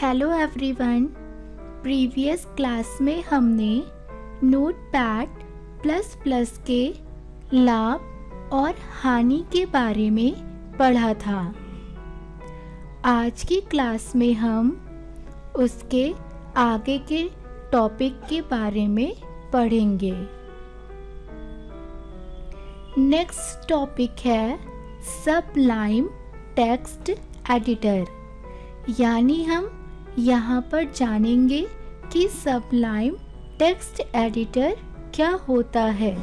Hello everyone. Previous class में हमने notepad plus plus के लाभ और हानि के बारे में पढ़ा था। आज की क्लास में हम उसके आगे के टॉपिक के बारे में पढ़ेंगे। नेक्स्ट टॉपिक है सबलाइम टेक्स्ट एडिटर, यानी हम यहाँ पर जानेंगे कि सबलाइम टेक्स्ट एडिटर क्या होता है।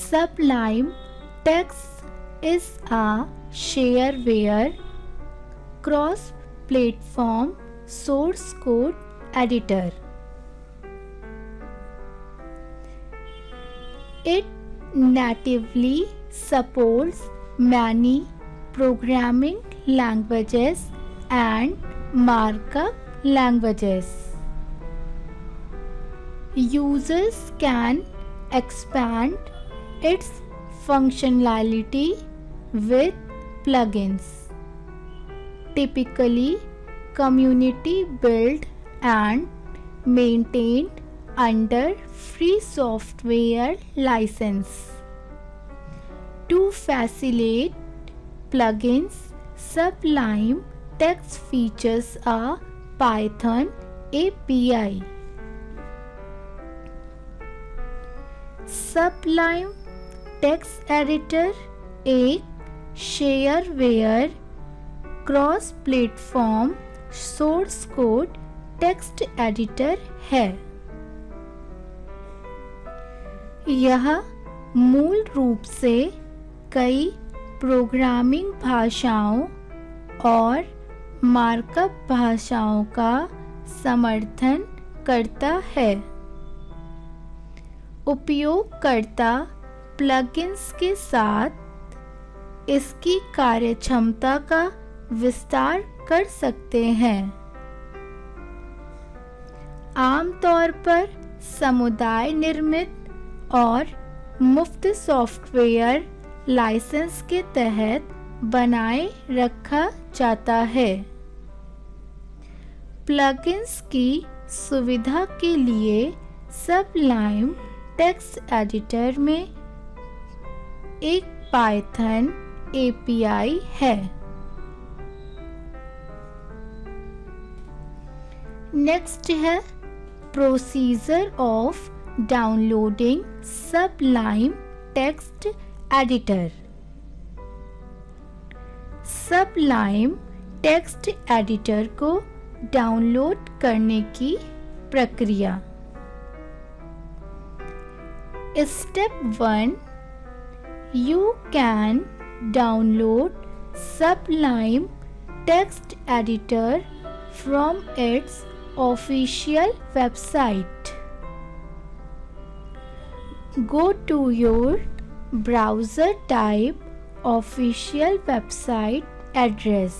Sublime text is a shareware cross platform source code editor. It natively supports many programming languages and markup languages. Users can expand its functionality with plugins, typically community built and maintained under free software license. To facilitate plugins, Sublime Text features a Python API. Sublime Text Editor एक shareware cross platform source code text editor है। यह मूल रूप से कई programming भाषाओं और markup भाषाओं का समर्थन करता है। उपयोगकर्ता प्लगइन्स के साथ इसकी कार्यक्षमता का विस्तार कर सकते हैं। आमतौर पर समुदाय निर्मित और मुफ्त सॉफ्टवेयर लाइसेंस के तहत बनाए रखा जाता है। प्लगइन्स की सुविधा के लिए सबलाइम टेक्स्ट एडिटर में एक पाइथन API है। नेक्स्ट है procedure of downloading Sublime text editor. Sublime text editor को डाउनलोड करने की प्रक्रिया। Step 1, you can download Sublime text editor from its official website. Go to your browser type official website address.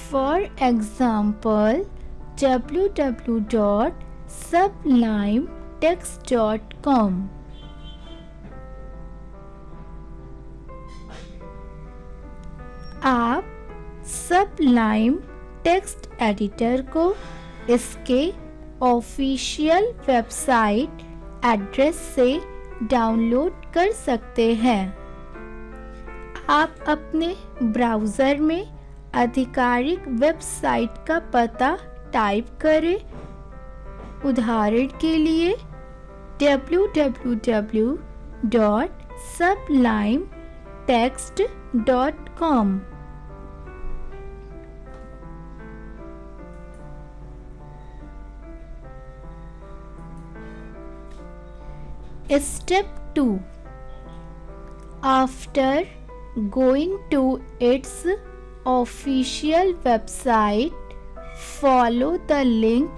For example, www.sublimetext.com. आप Sublime text editor को इसके official website address से download कर सकते हैं। आप अपने ब्राउज़र में आधिकारिक वेबसाइट का पता टाइप करें। उदाहरण के लिए www.sublimetext.com। Step 2, after going to its official website, follow the link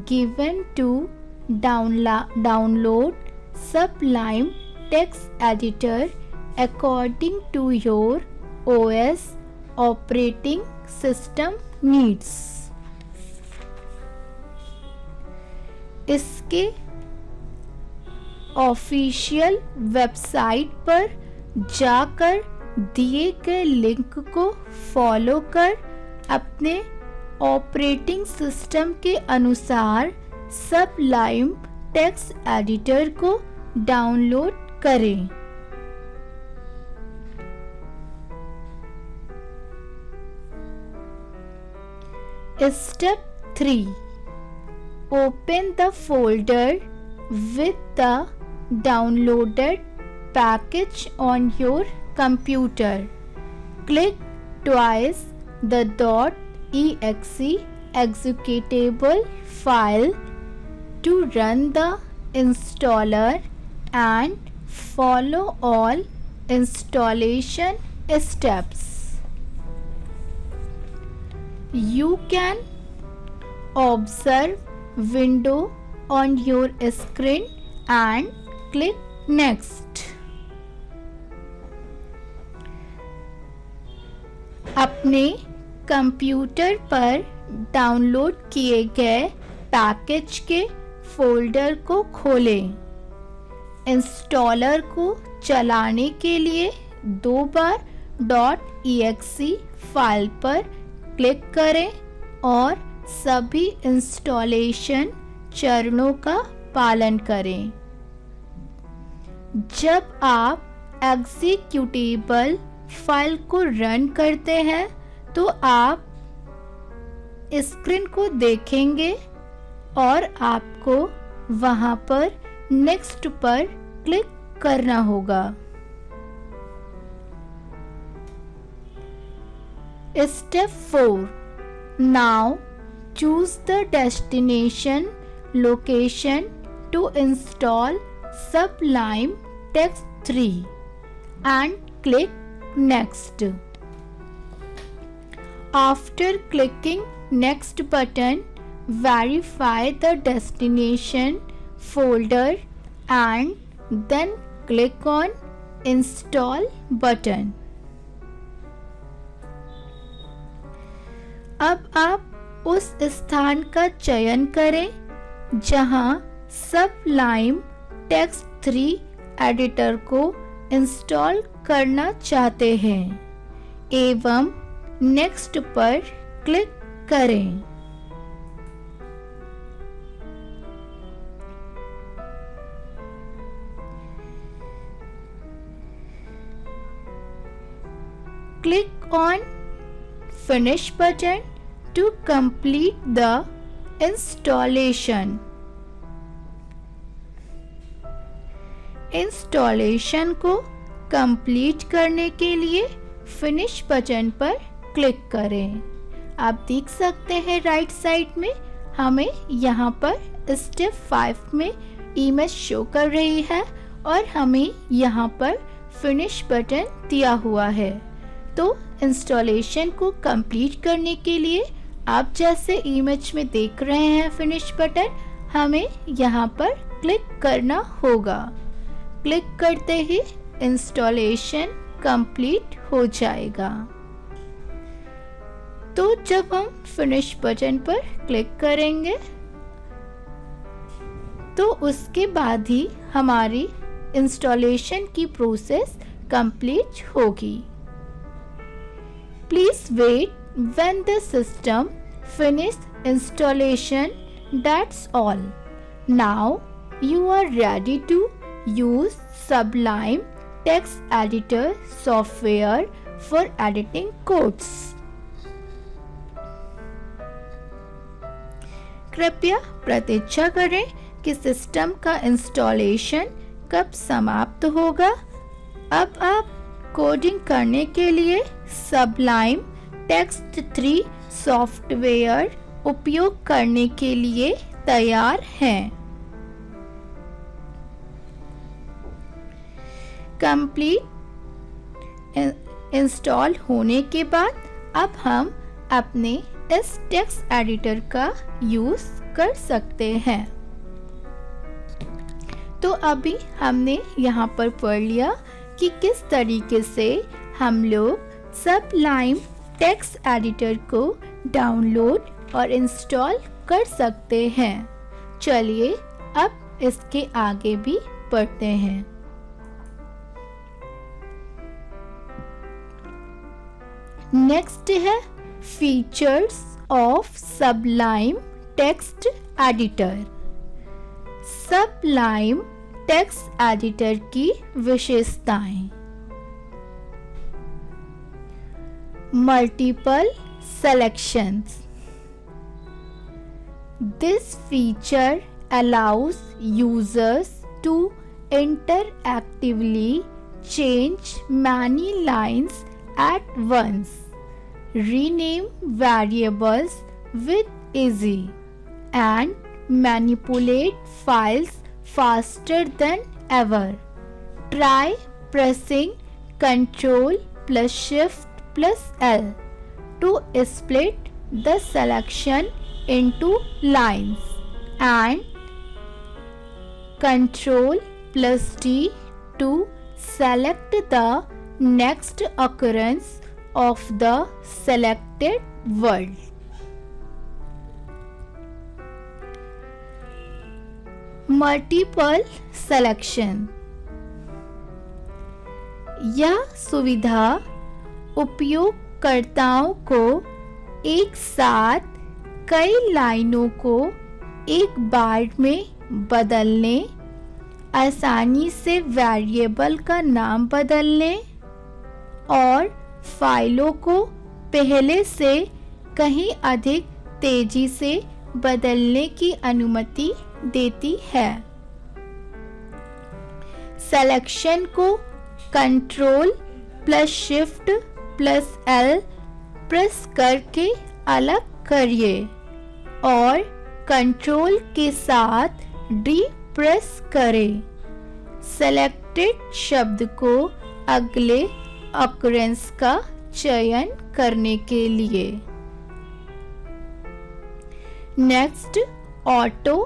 given to download Sublime Text Editor according to your OS operating system needs. इसके ऑफिशियल वेबसाइट पर जाकर दिए गए लिंक को फॉलो कर अपने ऑपरेटिंग सिस्टम के अनुसार सबलाइम टेक्स्ट एडिटर को डाउनलोड करें। Step 3. Open the folder with the downloaded package on your computer. Click twice the .exe executable file to run the installer and follow all installation steps. You can observe window on your screen and click next. अपने computer पर download किए गए package के folder को खोलें। Installer को चलाने के लिए 2 बार .exe फाइल पर क्लिक करें और सभी इंस्टॉलेशन चरणों का पालन करें। जब आप एग्जीक्यूटेबल फाइल को रन करते हैं तो आप स्क्रीन को देखेंगे और आपको वहां पर नेक्स्ट पर क्लिक करना होगा। Step 4. Now choose the destination location to install Sublime Text 3 and click Next. After clicking Next button, verify the destination folder and then click on Install button. अब आप उस स्थान का चयन करें जहां सबलाइम टेक्स्ट 3 एडिटर को इंस्टॉल करना चाहते हैं एवं नेक्स्ट पर क्लिक करें। Click on Finish button to complete the installation. Installation को कंप्लीट करने के लिए फिनिश बटन पर क्लिक करें। आप देख सकते हैं राइट साइड में हमें यहाँ पर स्टेप 5 में इमेज शो कर रही है और हमें यहाँ पर फिनिश बटन दिया हुआ है। तो इंस्टॉलेशन को कंप्लीट करने के लिए आप जैसे इमेज में देख रहे हैं फिनिश बटन, हमें यहाँ पर क्लिक करना होगा। क्लिक करते ही इंस्टॉलेशन कंप्लीट हो जाएगा। तो जब हम फिनिश बटन पर क्लिक करेंगे तो उसके बाद ही हमारी इंस्टॉलेशन की प्रोसेस कंप्लीट होगी। Please wait when the system finish installation. That's all. Now you are ready to use Sublime Text Editor software for editing codes. कृपया प्रतीक्षा करें कि सिस्टम का इंस्टॉलेशन कब समाप्त होगा। अब आप कोडिंग करने के लिए सबलाइम टेक्स्ट 3 सॉफ्टवेयर उपयोग करने के लिए तैयार हैं। कंप्लीट इंस्टॉल होने के बाद अब हम अपने इस टेक्स्ट एडिटर का यूज कर सकते हैं। तो अभी हमने यहाँ पर पढ़ लिया कि किस तरीके से हम लोग सबलाइम टेक्स्ट एडिटर को डाउनलोड और इंस्टॉल कर सकते हैं। चलिए अब इसके आगे भी पढ़ते हैं। नेक्स्ट है features of Sublime text editor. Sublime text editor की विशेषताएं। Multiple selections. This feature allows users to interactively change many lines at once, rename variables with ease, and manipulate files faster than ever. Try pressing Ctrl plus Shift plus L to split the selection into lines and Ctrl plus D to select the next occurrence of the selected word. Multiple selection। यह सुविधा उपयोगकर्ताओं को एक साथ कई लाइनों को एक बार में बदलने, आसानी से वेरिएबल का नाम बदलने और फाइलों को पहले से कहीं अधिक तेजी से बदलने की अनुमति देती है। सिलेक्शन को control plus shift plus L press करके अलग करिए और कंट्रोल के साथ डी प्रेस करें सेलेक्टेड शब्द को अगले ऑकरेंस का चयन करने के लिए। Next, auto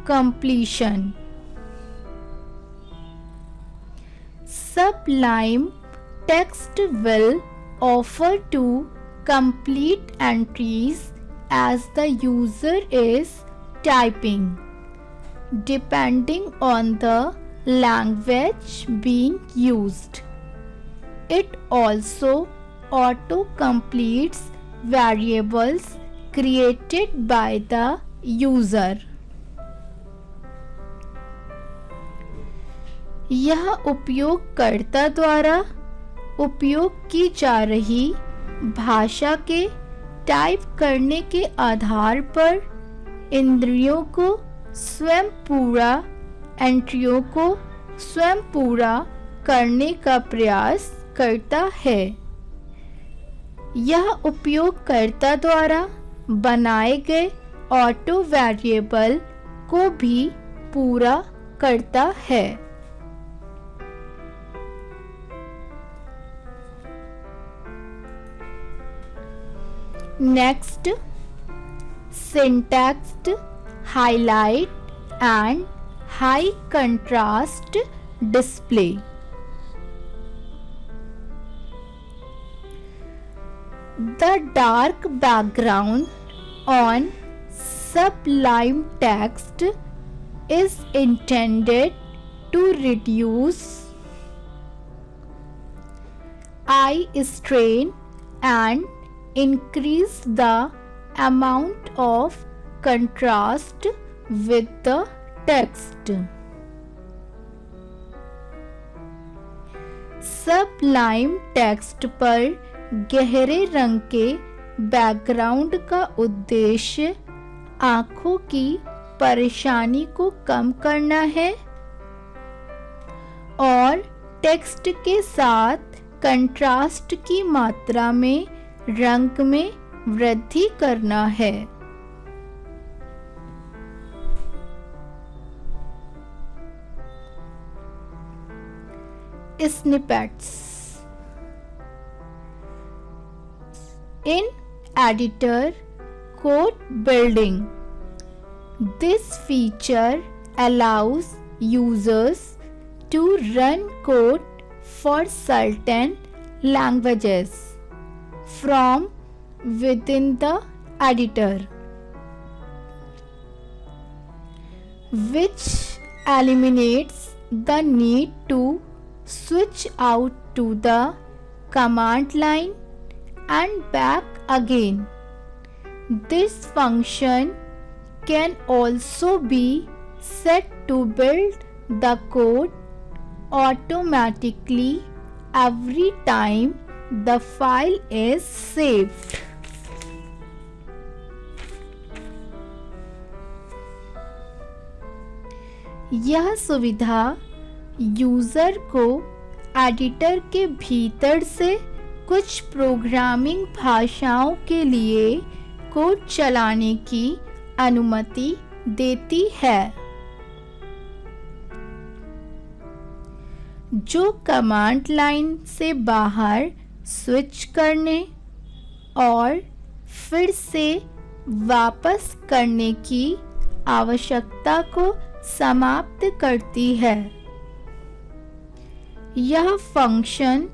completion. Sublime text will offer to complete entries as the user is typing, depending on the language being used. It also auto-completes variables created by the user. यह उपयोगकर्ता द्वारा उपयोग की जा रही भाषा के टाइप करने के आधार पर इंद्रियों को स्वयं पूरा एंट्रियों को स्वयं पूरा करने का प्रयास करता है। यह उपयोगकर्ता द्वारा बनाए गए ऑटो वेरिएबल को भी पूरा करता है। Next, syntax highlight and high contrast display. The dark background on Sublime text is intended to reduce eye strain and increase the amount of contrast with the text. Sublime text पर गहरे रंग के background का उद्देश्य आँखों की परेशानी को कम करना है और टेक्स्ट के साथ कंट्रास्ट की मात्रा में रंग में वृद्धि करना है। Snippets. In editor code building, this feature allows users to run code for certain languages from within the editor, which eliminates the need to switch out to the command line and back again. This function can also be set to build the code automatically every time the file is saved. यह सुविधा user को editor के भीतर से कुछ programming भाषाओं के लिए कोड चलाने की अनुमति देती है, जो कमांड लाइन से बाहर स्विच करने और फिर से वापस करने की आवश्यकता को समाप्त करती है। यह फंक्शन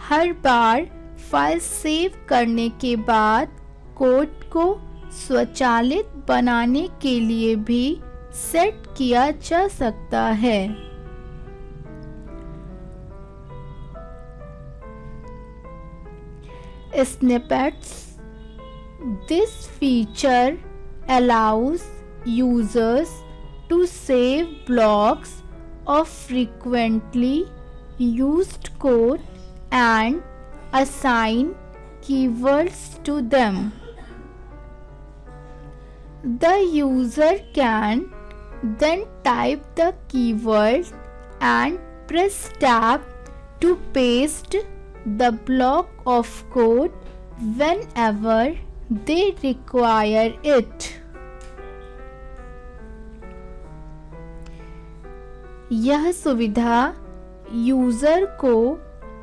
हर बार फाइल सेव करने के बाद कोड को स्वचालित बनाने के लिए भी सेट किया जा सकता है। Snippets. This feature allows users to save blocks of frequently used code and assign keywords to them. The user can then type the keyword and press tab to paste the block of code whenever they require it. यह सुविधा user को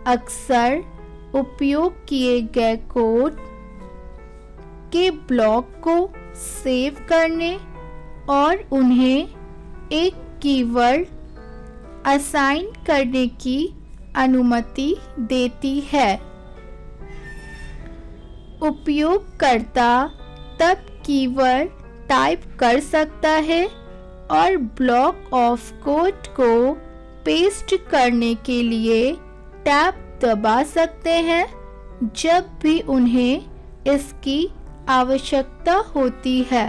अक्सर उपयोग किए गए code के block को save करने और उन्हें एक कीवर्ड असाइन करने की अनुमति देती है। उपयोगकर्ता तब कीवर्ड टाइप कर सकता है और ब्लॉक ऑफ कोड को पेस्ट करने के लिए टैब दबा सकते हैं जब भी उन्हें इसकी आवश्यकता होती है।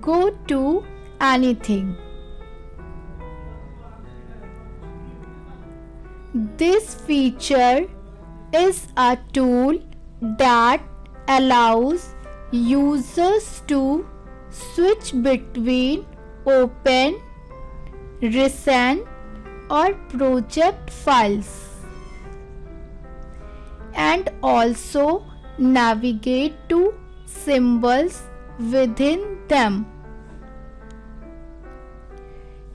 Go to anything. This feature is a tool that allows users to switch between open, recent or project files and also navigate to symbols within them.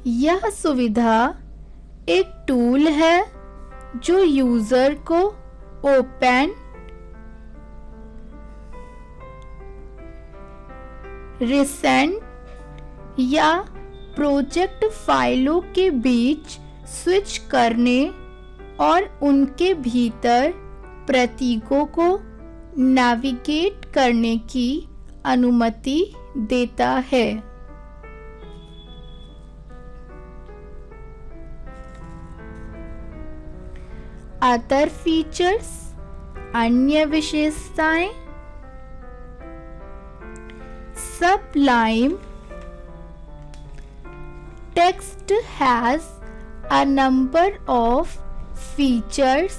यह सुविधा एक टूल है जो यूज़र को ओपन, रिसेंट या प्रोजेक्ट फाइलों के बीच switch करने और उनके भीतर प्रतीकों को नेविगेट करने की अनुमति देता है। अदर फीचर्स, अन्य विशेषताएं। Sublime Text has a number of features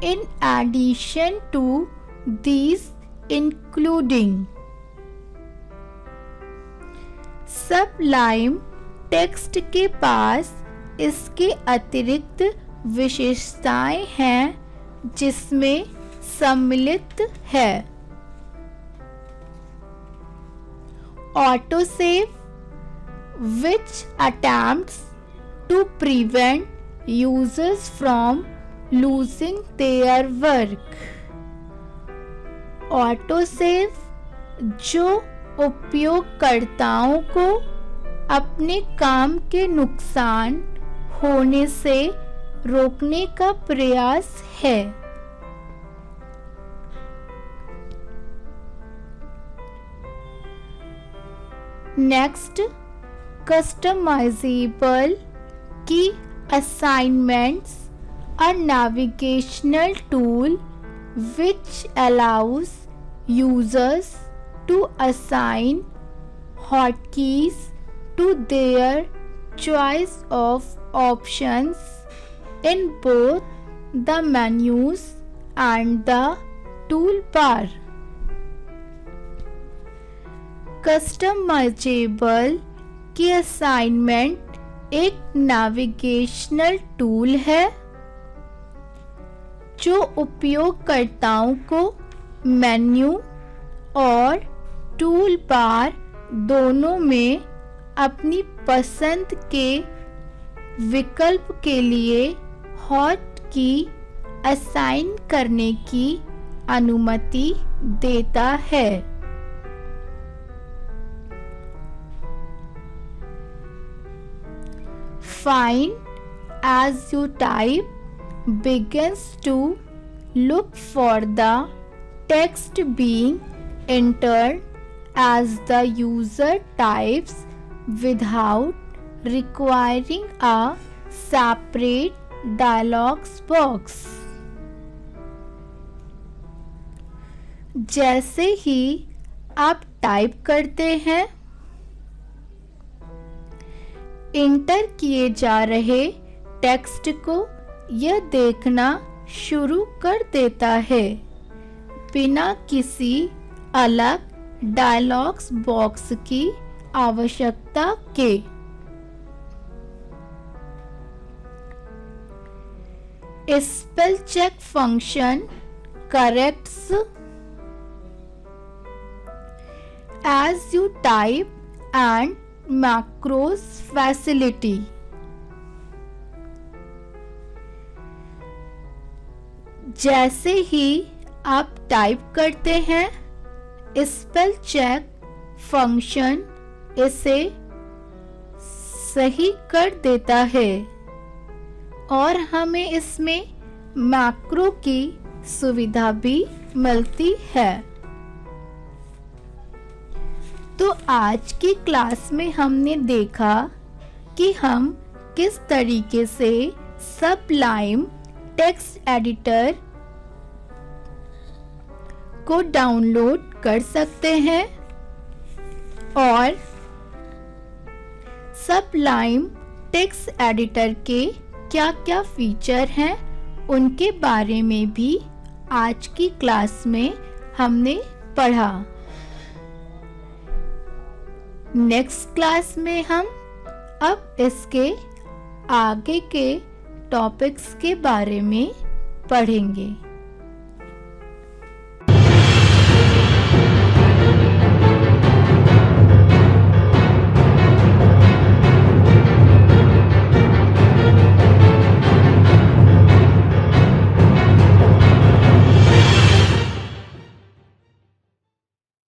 in addition to these, including Sublime Text के पास इसके अतिरिक्त विशेषताएं हैं जिसमें सम्मिलित है auto save, which attempts to prevent users from losing their work. Auto save जो उपयोगकर्ताओं को अपने काम के नुकसान होने से रोकने का प्रयास है। नेक्स्ट, कस्टमाइजेबल की assignments, a navigational tool which allows users to assign hotkeys to their choice of options in both the menus and the toolbar. Customizable की असाइनमेंट एक नेविगेशनल टूल है जो उपयोगकर्ताओं को मेन्यू और टूल बार दोनों में अपनी पसंद के विकल्प के लिए हॉट की असाइन करने की अनुमति देता है। Find as you type begins to look for the text being entered as the user types without requiring a separate dialog box. जैसे ही आप टाइप करते हैं, इंटर किए जा रहे टेक्स्ट को यह देखना शुरू कर देता है बिना किसी अलग डायलॉग्स बॉक्स की आवश्यकता के। Spell check function corrects as you type and macros facility. जैसे ही आप टाइप करते हैं, स्पेल चेक फंक्शन इसे सही कर देता है और हमें इसमें मैक्रो की सुविधा भी मिलती है। तो आज की क्लास में हमने देखा कि हम किस तरीके से सबलाइम टेक्स्ट एडिटर को डाउनलोड कर सकते हैं और सबलाइम टेक्स्ट एडिटर के क्या-क्या फीचर हैं उनके बारे में भी आज की क्लास में हमने पढ़ा। नेक्स्ट क्लास में हम अब इसके आगे के टॉपिक्स के बारे में पढ़ेंगे।